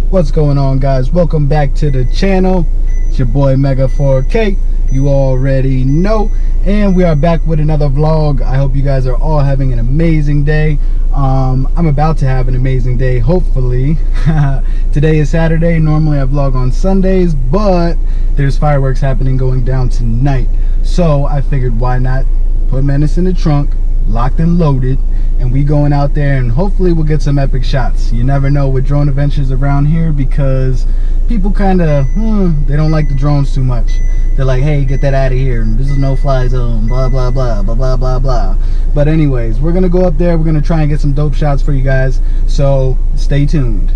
What's going on, guys? Welcome back to the channel. It's your boy Mega 4K. You already know, and we are back with another vlog. I hope you guys are all having an amazing day. I'm about to have an amazing day, hopefully. Today is Saturday. Normally I vlog on Sundays, but there's fireworks happening going down tonight, so I figured why not put Menace in the trunk, locked and loaded, and we going out there and hopefully we'll get some epic shots. You never know with drone adventures around here, because people kind of they don't like the drones too much. They're like, hey, get that out of here, this is no fly zone, blah blah blah blah blah blah blah. But anyways, we're gonna go up there, we're gonna try and get some dope shots for you guys, so stay tuned.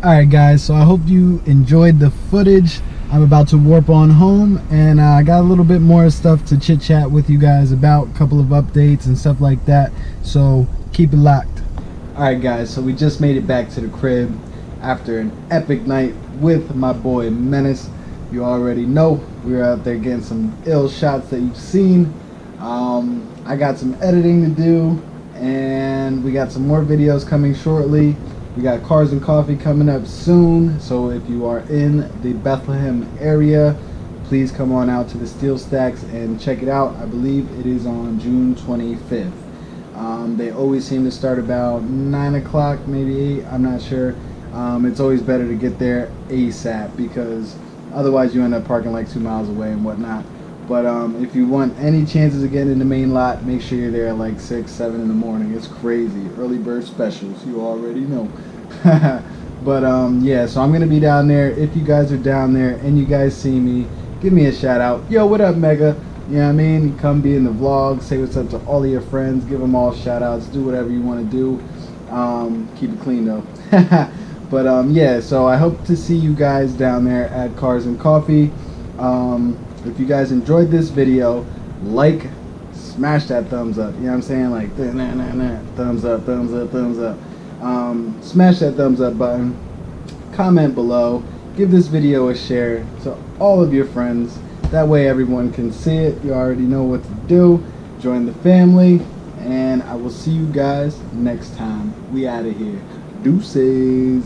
Alright guys, so I hope you enjoyed the footage. I'm about to warp on home, and I got a little bit more stuff to chit chat with you guys about, a couple of updates and stuff like that, so keep it locked. Alright guys, so we just made it back to the crib after an epic night with my boy Menace. You already know we were out there getting some ill shots that you've seen. I got some editing to do, and we got some more videos coming shortly. We got Cars and Coffee coming up soon, so if you are in the Bethlehem area, please come on out to the Steel Stacks and check it out. I believe it is on June 25th. They always seem to start about 9 o'clock, maybe 8, I'm not sure. It's always better to get there ASAP, because otherwise you end up parking like 2 miles away and whatnot. But if you want any chances of getting in the main lot, make sure you're there at like 6, 7 in the morning. It's crazy. Early bird specials, you already know. But yeah, so I'm going to be down there. If you guys are down there and you guys see me, give me a shout out. Yo, what up, Mega? You know what I mean? Come be in the vlog. Say what's up to all of your friends. Give them all shout outs. Do whatever you want to do. Keep it clean though. But yeah, so I hope to see you guys down there at Cars and Coffee. If you guys enjoyed this video, like, smash that thumbs up. You know what I'm saying? Like, thumbs up, thumbs up, thumbs up. Smash that thumbs up button. Comment below. Give this video a share to all of your friends. That way everyone can see it. You already know what to do. Join the family. And I will see you guys next time. We out of here. Deuces.